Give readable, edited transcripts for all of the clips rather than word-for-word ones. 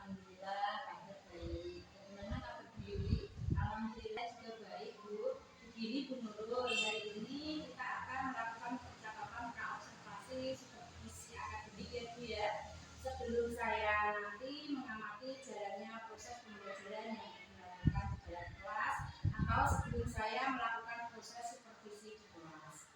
Alhamdulillah kabar baik. Bagaimana kabar Bu Yuli? Alhamdulillah juga baik Bu. Begini Bu Nurul, hari ini kita akan melakukan percakapan observasi supervisi akademik ya Bu ya. Sebelum saya nanti mengamati jalannya proses pembelajaran yang dilakukan di dalam kelas atau sebelum saya melakukan proses supervisi di kelas.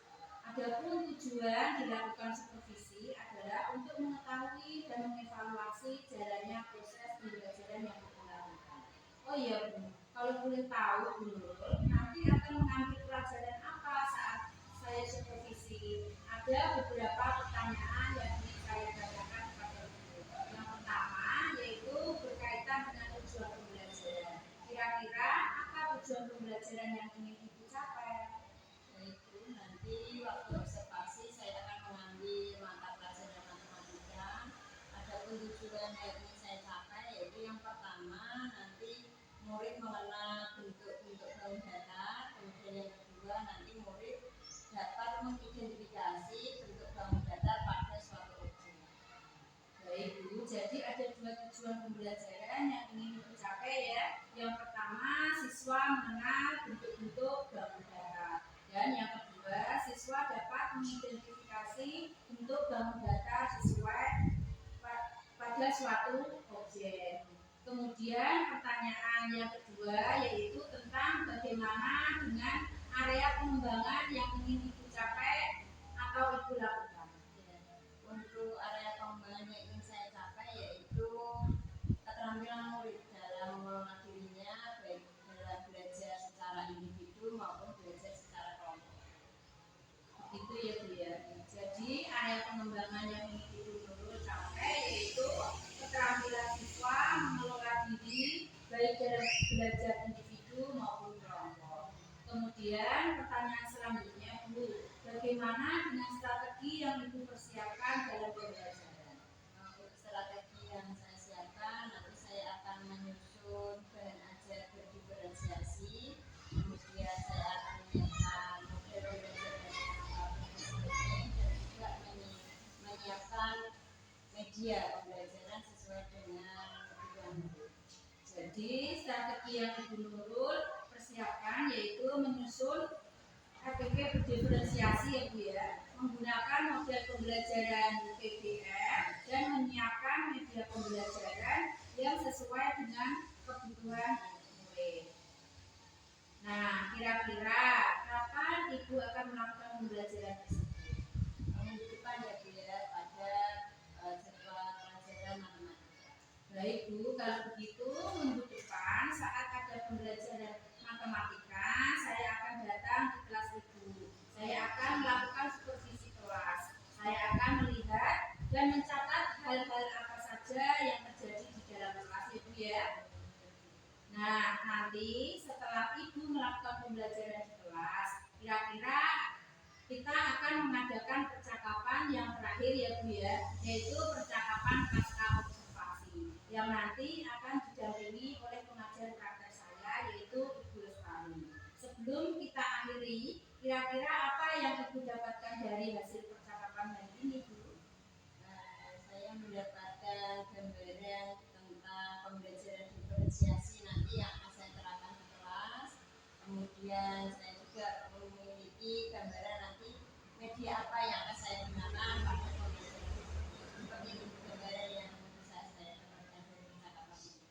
Adapun tujuan dilakukan supervisi adalah untuk mengetahui dan mengevaluasi jalannya proses pembelajaran yang kita lakukan. Oh iya Bu, kalau boleh tahu Bu Nurul, nanti akan mengambil pelajaran apa saat saya supervisi? Ada beberapa pertanyaan yang ingin saya tanyakan kepada Bu. Yang pertama yaitu berkaitan dengan tujuan pembelajaran. Kira-kira apa tujuan pembelajaran yang ingin Ibu capai? Yaitu nanti waktu observasi saya akan mengambil mata pelajaran matematika. Adapun tujuan yang ingin saya capai yaitu yang pertama nanti murid mengenal bentuk-bentuk daun datar, kemudian yang kedua nanti murid dapat mengidentifikasi bentuk daun datar pada suatu objek. Baik Bu, jadi ada dua tujuan pembelajaran yang ingin dicapai ya. Yang pertama, siswa mengenal bentuk-bentuk daun datar. Dan yang kedua, siswa dapat mengidentifikasi bentuk daun datar sesuai pada suatu objek. Kemudian pertanyaan yang kedua yaitu tentang bagaimana dengan area pengembangan yang ingin Ibu capai atau Ibu lakukan. Untuk area pengembangan yang ingin saya capai yaitu keterampilan murid dalam mengelola dirinya baik dalam belajar secara individu maupun belajar secara kelompok. Begitu ya Bu ya. Jadi area pengembangan yang ingin Ibu Nurul capai yaitu keterampilan siswa mengelola diri baik dalam belajar individu maupun kelompok. Kemudian pertanyaan selanjutnya Bu, bagaimana dengan strategi yang Ibu persiapkan dalam pembelajaran? Untuk strategi yang saya siapkan nanti saya akan menyusun bahan ajar berdiferensiasi, kemudian saya akan menyiapkan model belajar dan juga menyiapkan media pembelajaran sesuai dengan kebutuhan murid. Jadi strategi yang Ibu Nurul persiapkan yaitu menyusun KPP berdiferensiasi ya Bu ya, menggunakan model pembelajaran PBM dan menyiapkan media pembelajaran yang sesuai dengan kebutuhan murid. Nah, kira-kira kapan Ibu akan melakukan pembelajaran tersebut? Minggu depan ya Bu ya, pada jadwal pelajaran matematika. Baik Bu, kalau begitu minggu depan saat ada pembelajaran matematika, saya akan datang ke kelas Ibu. Saya akan melakukan supervisi kelas. Saya akan melihat dan mencatat hal-hal apa saja yang terjadi di dalam kelas Ibu ya. Nah, nanti setelah Ibu melakukan pembelajaran di kelas, kira-kira kita akan mengadakan percakapan yang terakhir ya Bu ya, yaitu percakapan pasca observasi yang nanti akan didampingi oleh pengajar praktek saya yaitu Ibu Lestari. Sebelum kita akhiri, kira-kira apa yang Ibu dapatkan dari hasil percakapan hari ini Bu? Saya mendapatkan gambaran tentang pembelajaran diferensiasi nanti yang akan saya terapkan di kelas. Kemudian saya juga memiliki gambaran nanti media apa yang akan saya gunakan pada pembelajaran. Seperti itu gambaran yang bisa saya dapatkan dari percakapan ini.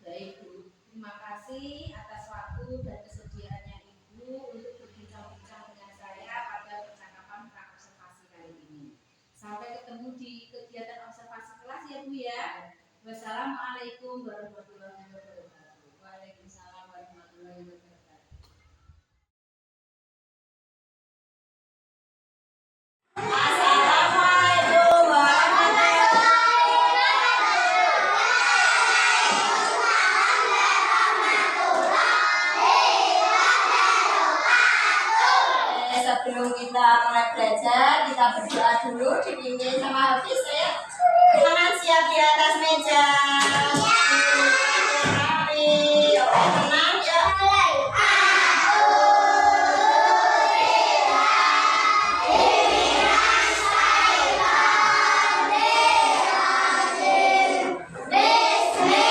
Baik Bu, terima kasih atas waktu dan kesediaannya Ibu untuk berbincang-bincang dengan saya pada percakapan observasi kali ini. Sampai ketemu di kegiatan observasi kelas ya Bu ya. Wassalamualaikum warahmatullahi wabarakatuh. Waalaikumsalam warahmatullahi wabarakatuh. Sebelum kita mulai belajar, kita berdoa dulu, dipimpin sama Hafiz ya. Tangan siap di atas meja. Tenang ya. Bismillah.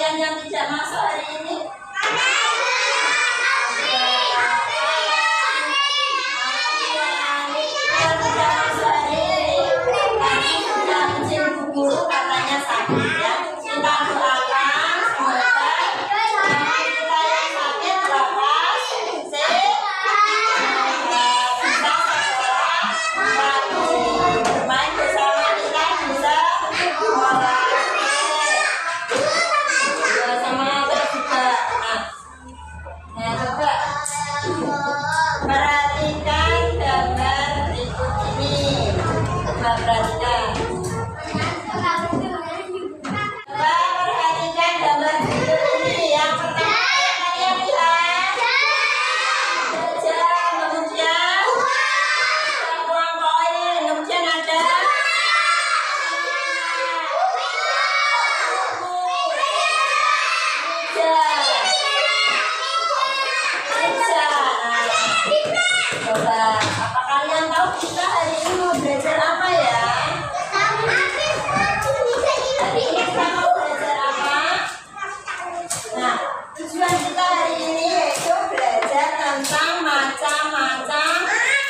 kalian yang tidak masuk hari ini? Guru katanya sakit ya, kita doakan semoga kita yang sakit lepas bisa sekolah lagi bermain bersama kita bisa sekolah sama kita juga. Nah coba perhatikan gambar berikut ini, coba perhatikan. Perhatikan gambar berikut ini. Yang pertama kalian lihat gajah, kemudian uang koin, kemudian ada coba, apa kalian tahu kita hari ini mau belajar apa ya? Hari ini kita mau belajar apa? Nah, tujuan kita hari ini yaitu belajar tentang macam-macam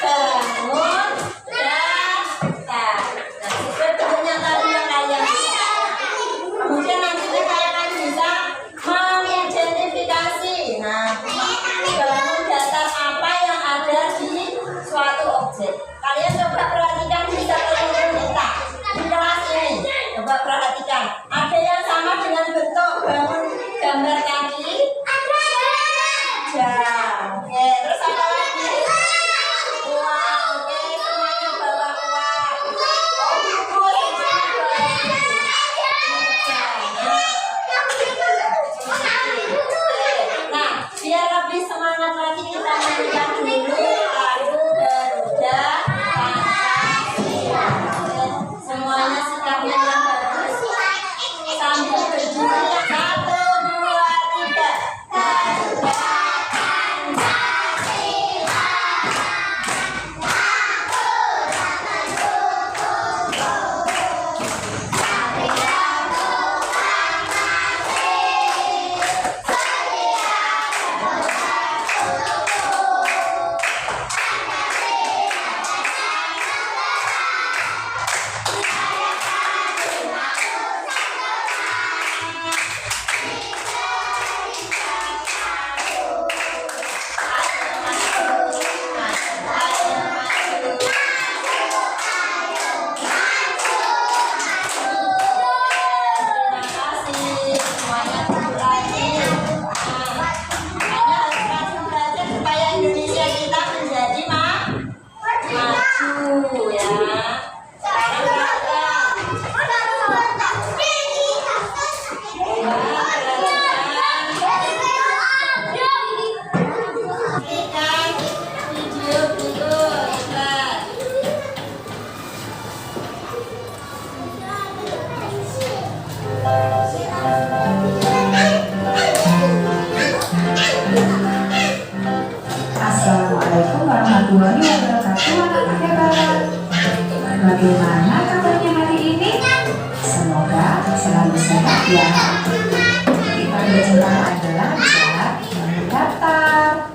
bangun dan tak. Nah, sesuai bentuknya tadi yang kalian bisa. Kemudian nanti kalian akan bisa mengidentifikasi. Nah, bangun datar apa yang ada di suatu objek. Kalian coba perhatikan di sekeliling kita di kelas ini. Coba perhatikan, ada yang sama dengan bentuk bangun gambar tadi? Ada. Oke, terus apa lagi? Uang. Oke, semuanya bawa uang. Oh, buku semuanya bawa buku. Nah, biar lebih semangat lagi kita nyanyikan dulu lagu Garuda Pancasila. Semuanya sikapnya yang bagus sambil berdiri 1, 2, 3. Garuda Assalamualaikum warahmatullahi wabarakatuh, anak hebat. Bagaimana kabarnya hari ini? Semoga selalu sehat ya. Kita berjumpa belajar mendaftar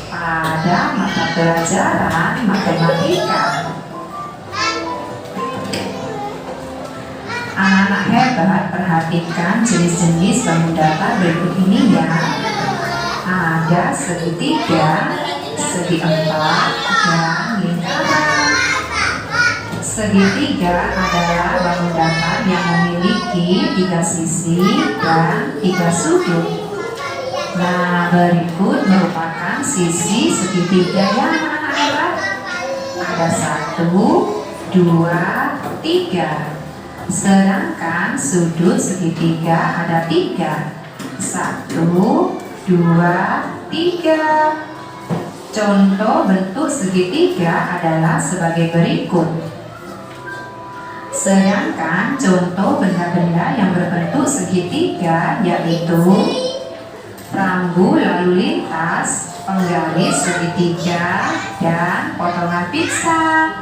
pada mata pelajaran matematika. Anak-anak hebat, perhatikan jenis-jenis bangun datar berikut ini ya. Ada segitiga, segi empat, dan lingkaran. Segitiga adalah bangun datar yang memiliki 3 sisi dan 3 sudut. Nah, berikut merupakan sisi segitiga yang anak-anak hebat. Ada 1, 2, 3. Sedangkan sudut segitiga ada 3. 1, 2, 3. Contoh bentuk segitiga adalah sebagai berikut. Sedangkan contoh benda-benda yang berbentuk segitiga yaitu rambu lalu lintas, penggaris segitiga, dan potongan pizza.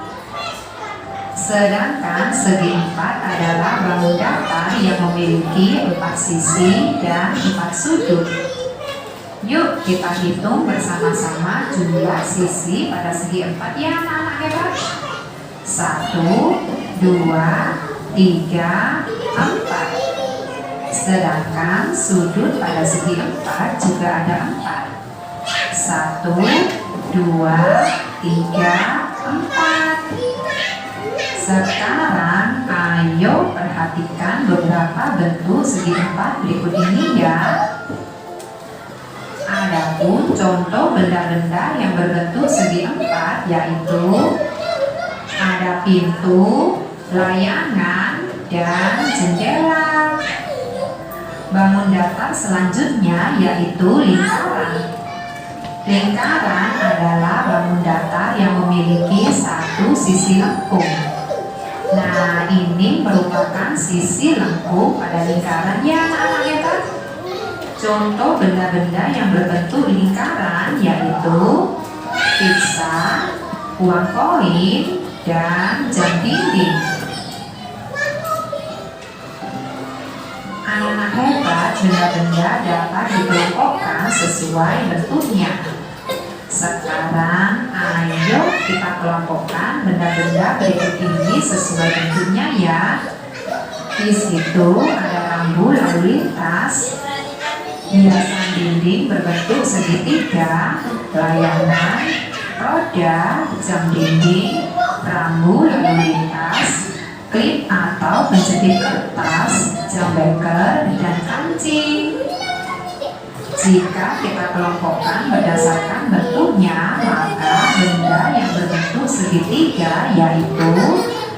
Sedangkan segi 4 adalah bangun datar yang memiliki 4 sisi dan 4 sudut. Yuk kita hitung bersama-sama jumlah sisi pada segi 4 ya anak-anak hebat. 1, 2, 3, 4. Sedangkan sudut pada segi 4 juga ada 4. 1, 2, 3, 4. Sekarang ayo perhatikan beberapa bentuk segi 4 berikut ini ya. Adapun contoh benda-benda yang berbentuk segi 4 yaitu ada pintu, layangan, dan jendela. Bangun datar selanjutnya yaitu lingkaran. Lingkaran adalah bangun datar yang memiliki satu sisi lengkung. Nah, ini merupakan sisi lengkung pada lingkaran ya anak-anak hebat. Contoh benda-benda yang berbentuk lingkaran yaitu pizza, uang koin, dan jam dinding. Anak-anak hebat, benda-benda dapat dikelompokkan sesuai bentuknya. Sekarang ayo kita kelompokkan benda-benda berikut ini sesuai bentuknya ya. Di situ ada rambu lalu lintas, hiasan dinding berbentuk segitiga, layangan, roda, jam dinding, rambu lalu lintas, klip atau penjepit kertas, jam beker, dan kancing. Jika kita kelompokkan berdasarkan bentuknya, maka benda yang berbentuk segitiga yaitu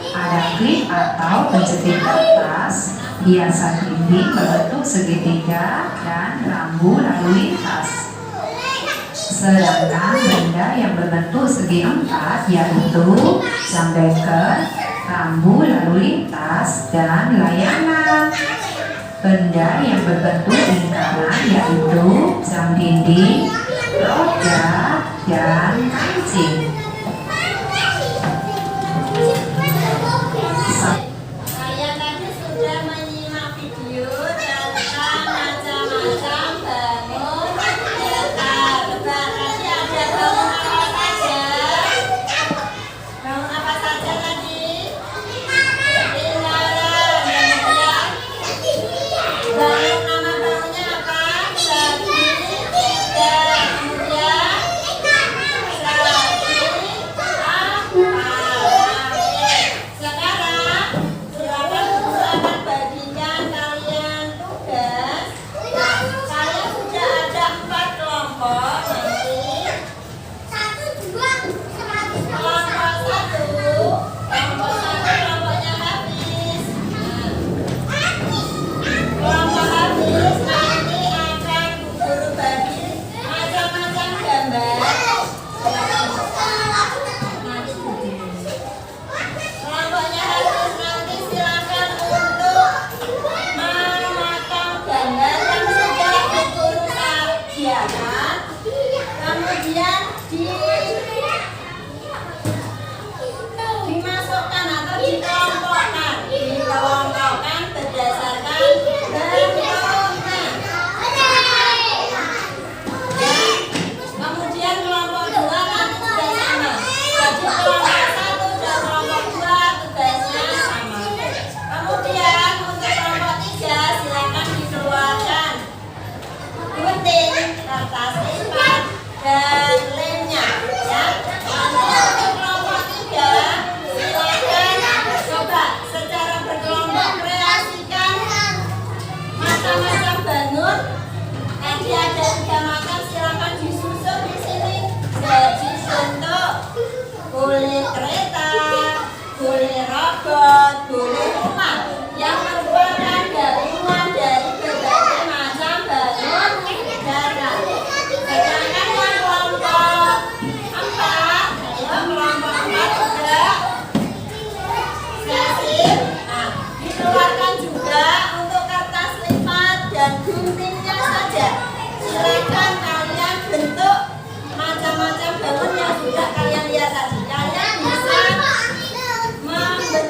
ada klip atau penjepit kertas, hiasan dinding berbentuk segitiga, dan rambu lalu lintas. Sedangkan benda yang berbentuk segi 4 yaitu jam beker, rambu lalu lintas, dan layangan. Benda yang berbentuk lingkaran yaitu jam dinding, roda, dan kancing. Saya tadi sudah menyimak video tentang macam-macam bangun datar. Tebak tadi ada bangun apa saja? Bangun apa saja tadi? Lingkaran. Kemudian bangun, nama bangunnya apa? Segitiga. Kemudian sekarang silakan guru akan bagikan kalian tugas. Kalian sudah ada 4 kelompok nanti. Kelompok 1 kelompoknya Hafiz. Kelompok Hafiz nanti akan guru bagi macam-macam gambar. Kelompoknya Hafiz nanti silakan untuk memotong gambar yang sudah guru sediakan. Kemudian dimasukkan atau dikelompokkan berdasarkan bentuknya. Kemudian kelompok 2 nanti juga sama. Jadi kelompok 1 dan kelompok 2 tugasnya sama. Kemudian untuk kelompok 3 silakan dikeluarkan gunting, kertas lipat, dan lemnya ya. Nanti untuk kelompok 3 silakan coba secara berkelompok kreasikan macam-macam bangun. Tadi ada 3 macam, silakan disusun di sini. Jadi bentuk boleh kereta, boleh robot, boleh rumah yang merupakan gabungan dari berbagai macam bangun datar. Sedangkan yang kelompok 4, ayo kelompok 4 juga kreatif. Nah, dikeluarkan juga untuk kertas lipat dan guntingnya saja. Silakan kalian bentuk macam-macam bangun yang sudah kalian lihat tadi. Kalian bisa membentuk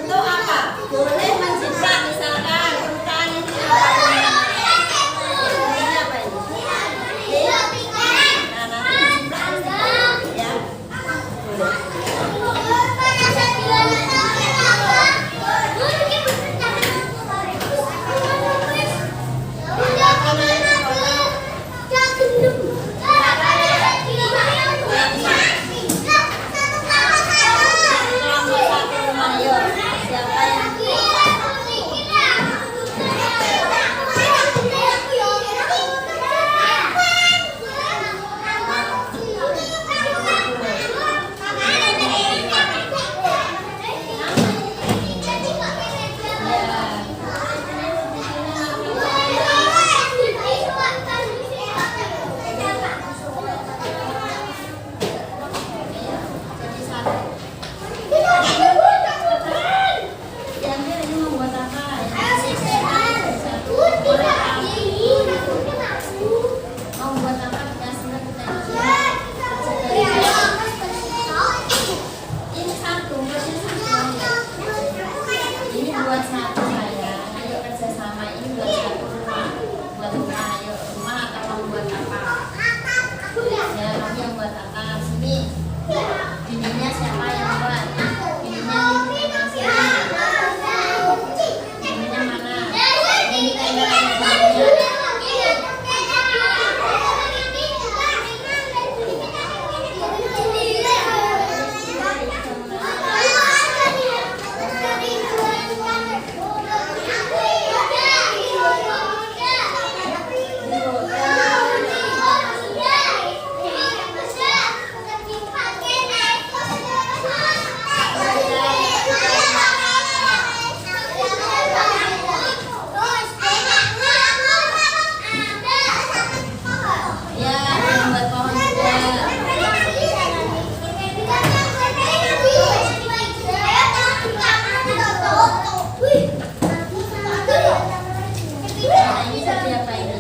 ini jadi apa ini?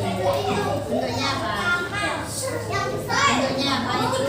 Bentuknya apa? Bentuknya apa itu?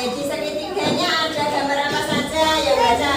Di segitiganya ada gambar apa saja yang baca?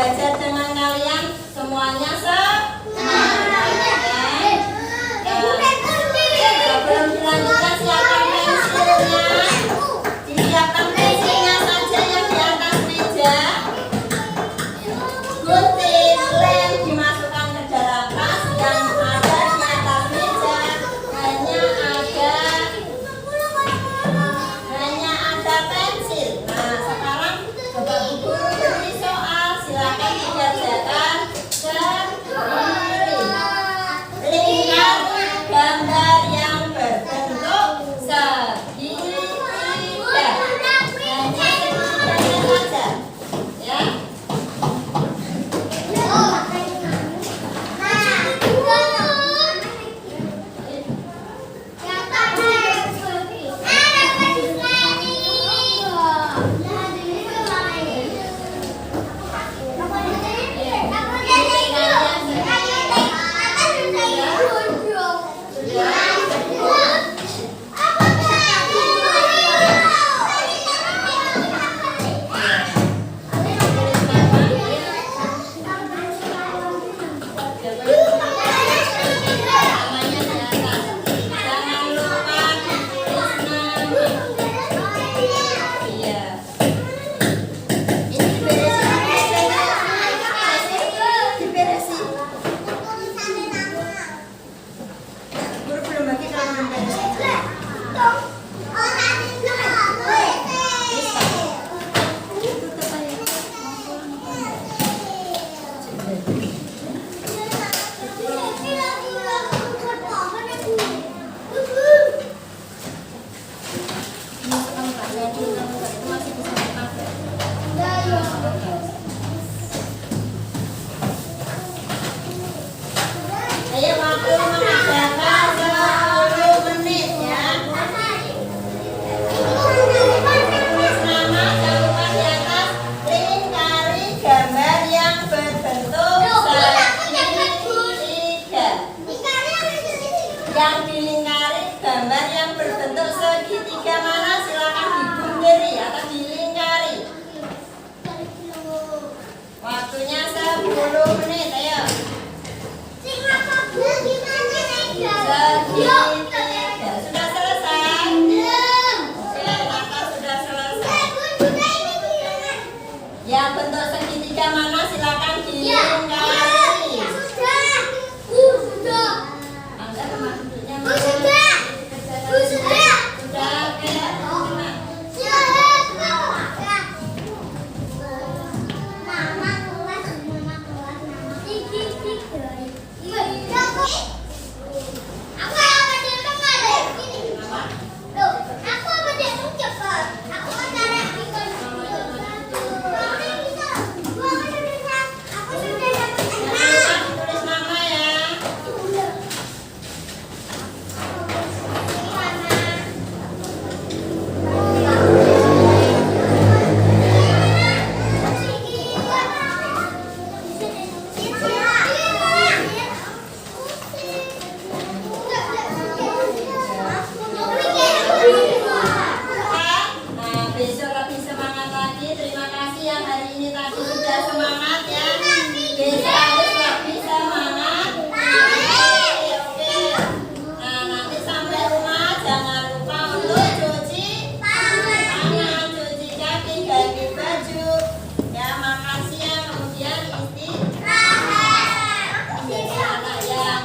belajar dengan kalian semuanya semangat ya. Sebelum dilanjutkan siapkan pensilnya. Disiapkan pensilnya saja yang di atas meja. Gunting lem dimasukkan ke dalam tas yang ada di atas meja. Hanya ada pensil. Nah, sekarang Bapak Ibu guru beri soal, silakan dikerjakan sendiri. Lingkar gambar yang berbentuk segitiga. Hanya segitiga saja, ya. Jangan lupa ditulis nama. Iya. Ini diberesin. Guru belum bagi kalau belum beres. Ayo waktu mengerjakan 10 menit ya. Tulis nama, jangan lupa di atas lingkari gambar yang berbentuk segitiga. Yang dilingkari gambar yang berbentuk segitiga mana? Silakan dibunderi atau dilingkari. Waktunya 10 menit, ayo. Segitiga. Sudah selesai? Oke, maka sudah selesai. Yang bentuk segitiga mana? Silakan dilingkari. Anda tempat duduknya mana? Sudah, oke. Tenang. Tulis nama ya. Nah, besok lebih semangat lagi. Terima kasih yang hari ini tadi sudah semangat ya. Besok harus lebih semangat. Oke. Nah, nanti sampai rumah jangan lupa untuk cuci tangan, cuci kaki, ganti baju. Ya, makasih ya. Kemudian istirahat. Jadi anak yang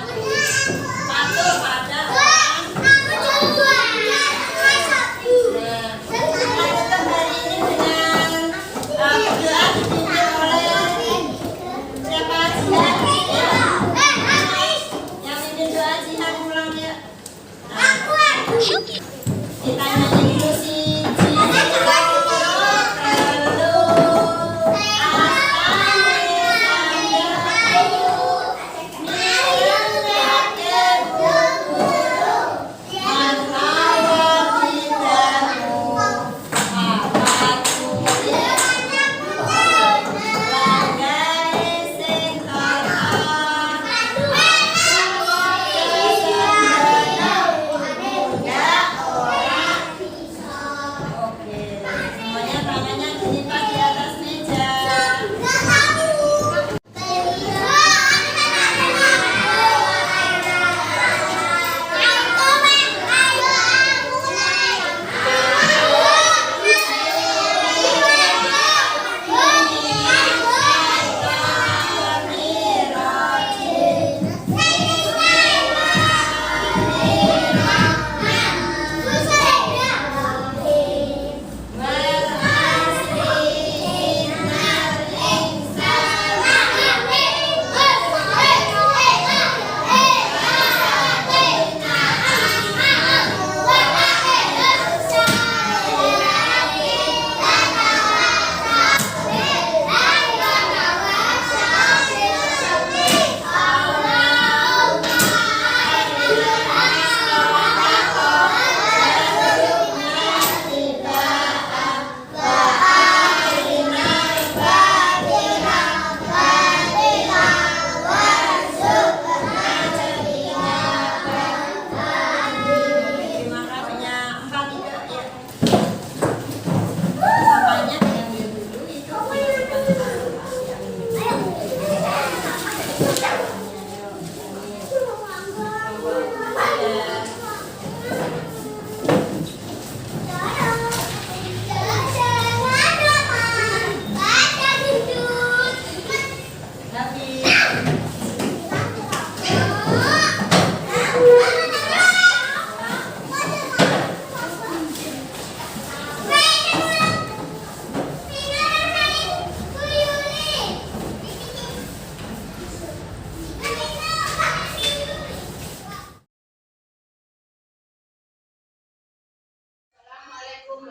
patuh pada orang. Nah, kita tutup hari ini dengan berdoa dipimpin oleh Assalamualaikum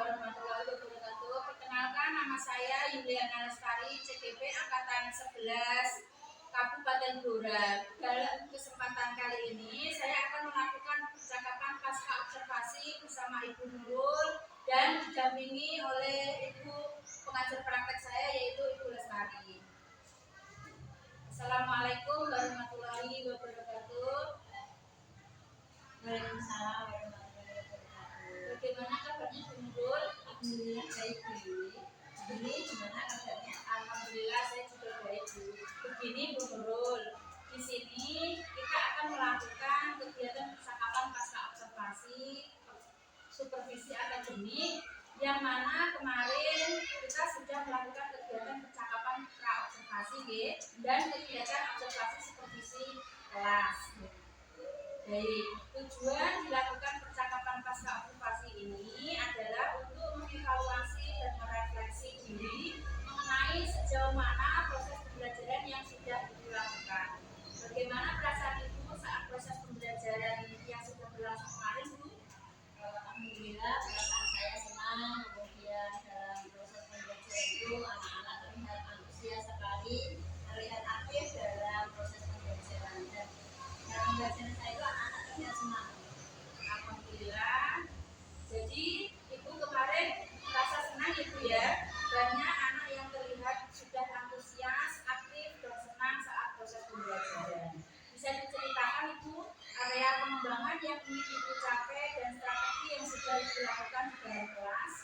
warahmatullahi wabarakatuh. Perkenalkan, nama saya Yuliana Lestari, CGP Angkatan 11 Kabupaten Blora. Dalam kesempatan kali ini saya akan melakukan percakapan pasca observasi bersama Ibu Nurul dan didampingi oleh Ibu pengajar praktek saya yaitu Ibu Lestari. Assalamualaikum warahmatullahi wabarakatuh. Waalaikumsalam warahmatullahi wabarakatuh. Bagaimana kabarnya Bu Nurul? Alhamdulillah baik Bu. Ini gimana kabarnya? Alhamdulillah saya juga baik Bu. Begini Bu Nurul, di sini kita akan melakukan kegiatan percakapan pasca observasi supervisi akademik yang mana kemarin kita sudah melakukan kegiatan percakapan pra observasi dan kegiatan observasi supervisi kelas. Baik, tujuan dilakukan percakapan pasca observasi ini adalah untuk mengevaluasi dan merefleksi diri mengenai sejauh mana proses pembelajaran yang sudah dilakukan. Bagaimana perasaan Ibu saat proses pembelajaran yang sudah berlangsung kemarin, Bu? Alhamdulillah perasaan saya senang. Kemudian dalam proses pembelajaran itu anak-anak terlihat antusias sekali, terlihat aktif dalam proses pembelajaran dan dalam pembelajaran saya itu anak-anak terlihat semangat. Alhamdulillah. Jadi Ibu kemarin merasa senang Ibu ya. Banyak anak yang terlihat sudah antusias, aktif dan senang saat proses pembelajaran. Bisa diceritakan Ibu area pengembangan yang ingin Ibu capai dan strategi yang sudah dilakukan di dalam kelas?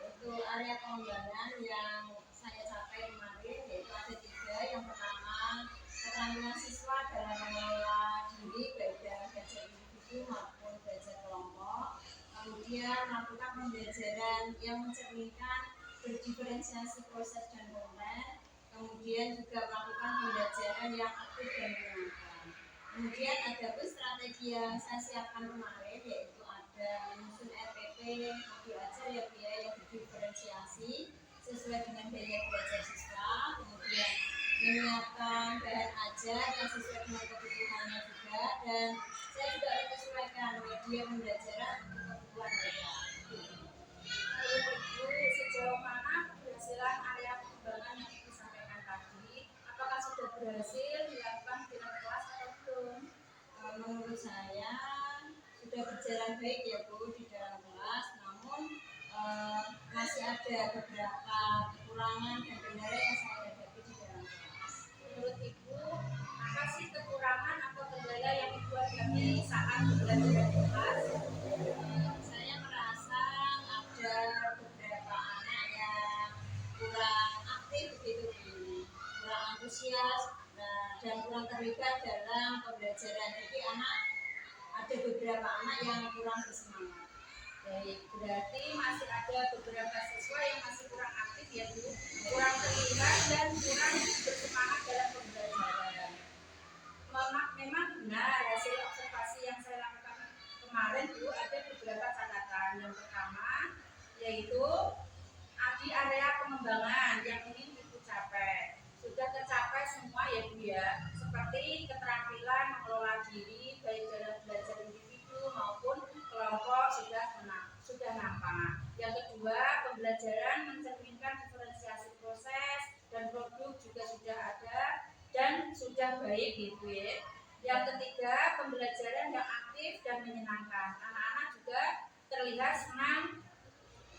Untuk area pengembangan yang saya capai kemarin yaitu ada 3. Yang pertama, keterampilan siswa dalam mengelola diri baik dalam belajar individu maupun belajar kelompok. Kemudian melakukan pembelajaran yang mencerminkan berdiferensiasi proses dan konten. Kemudian juga melakukan pembelajaran yang aktif dan menyenangkan. Kemudian ada pun strategi yang saya siapkan kemarin yaitu ada menyusun RPP modul ajar yang berdiferensiasi sesuai dengan gaya belajar siswa. Kemudian menyiapkan bahan ajar yang sesuai dengan kebutuhannya juga, dan saya juga menyesuaikan media pembelajaran untuk kebutuhan mereka. Menurut Ibu, sejauh mana keberhasilan area pengembangan yang Ibu sampaikan tadi? Apakah sudah berhasil dilakukan di dalam kelas atau belum? Menurut saya sudah berjalan baik ya Bu di dalam kelas, namun masih ada beberapa kekurangan dan kendala yang saya hadapi di dalam kelas. Menurut Ibu, apa sih kekurangan atau kendala yang Ibu hadapi saat belajar di kelas? Saya merasa ada beberapa anak yang kurang aktif begitu Bu, kurang antusias dan kurang terlibat dalam pembelajaran. Jadi ada beberapa anak yang kurang bersemangat. Baik, berarti masih ada beberapa siswa yang masih kurang aktif ya Bu, kurang terlibat dan kurang bersemangat dalam pembelajaran. Memang benar hasil observasi yang saya lakukan kemarin Bu, ada beberapa catatan. Yang pertama yaitu di area pengembangan yang ingin Ibu capai sudah tercapai semua ya Bu ya, seperti keterampilan mengelola diri baik dalam belajar individu maupun kelompok sudah nampak. Yang kedua, pembelajaran mencerminkan diferensiasi proses dan produk juga sudah ada dan sudah baik gitu ya. Yang ketiga, pembelajaran yang aktif dan menyenangkan. Anak-anak juga terlihat senang,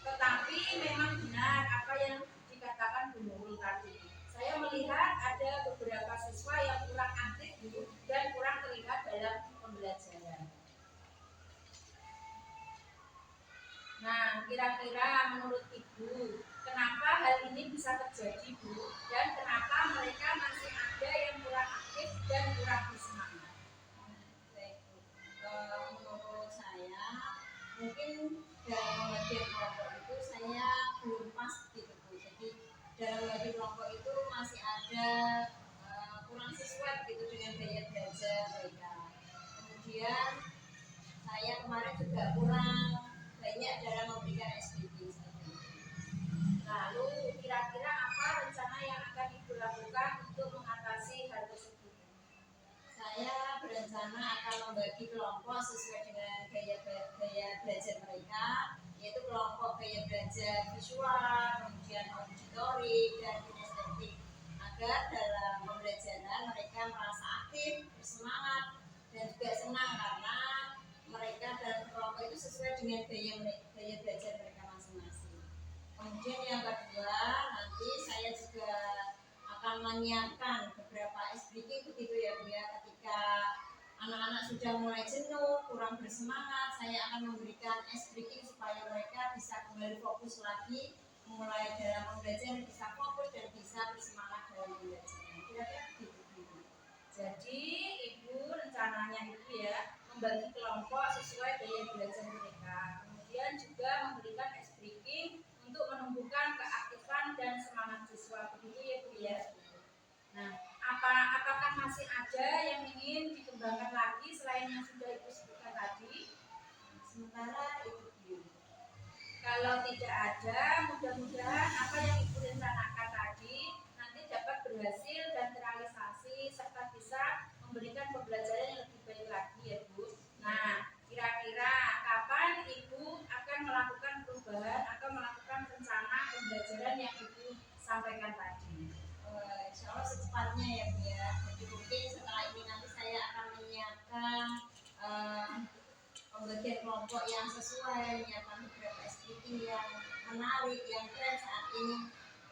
tetapi memang benar apa yang dikatakan Bu Nurul tadi. Saya melihat ada beberapa siswa yang kurang aktif dan kurang terlibat dalam pembelajaran. Nah, kira-kira menurut Ibu, kenapa hal ini bisa terjadi Bu? Dan kenapa mereka masih ada yang kurang rencana akan membagi kelompok sesuai dengan gaya belajar mereka, yaitu kelompok gaya belajar visual, kemudian auditorik dan kinestetik, agar dalam pembelajaran mereka merasa aktif, bersemangat, dan juga senang karena mereka dalam kelompok itu sesuai dengan gaya belajar mereka masing-masing. Kemudian yang kedua, nanti saya juga akan menyiapkan beberapa ice breaking begitu ya Bu ya. Ketika anak-anak sudah mulai jenuh, kurang bersemangat, saya akan memberikan ice breaking supaya mereka bisa kembali fokus lagi, mulai dalam belajar bisa fokus dan bisa bersemangat dalam belajar. Kira-kira begitu Bu. Jadi ibu rencananya itu ya membagi kelompok sesuai gaya belajar mereka. Kemudian juga memberikan ice breaking untuk menumbuhkan keaktifan dan semangat siswa. Begitu ya Bu ya. Nah, apakah masih ada yang ingin dikembangkan lagi selain yang sudah ibu sebutkan tadi? Sementara itu Bu. Kalau tidak ada, mudah-mudahan apa yang ibu rencanakan tadi nanti dapat berhasil dan terrealisasi serta bisa memberikan pembelajaran yang lebih baik lagi ya Bu. Nah, kira-kira kapan ibu akan melakukan perubahan atau melakukan rencana pembelajaran yang ibu sampaikan tadi? Insya Allah secepatnya ya Bu ya. Jadi mungkin setelah ini nanti saya akan menyiapkan pembagian kelompok yang sesuai, menyiapkan beberapa speaking yang menarik, yang keren saat ini,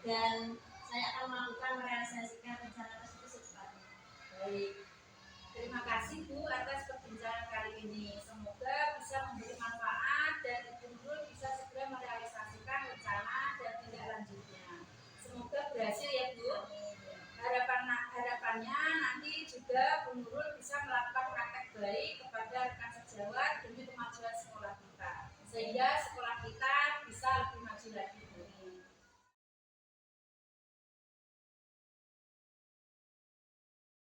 dan saya akan melakukan merealisasikan rencana tersebut secepatnya. Baik, terima kasih Bu atas perbincangan kali ini. Semoga bisa memberi manfaat dan Ibu Nurul bisa segera merealisasikan rencana dan tindak lanjutnya. Semoga berhasil ya Bu. Harapannya nanti juga Bu Nurul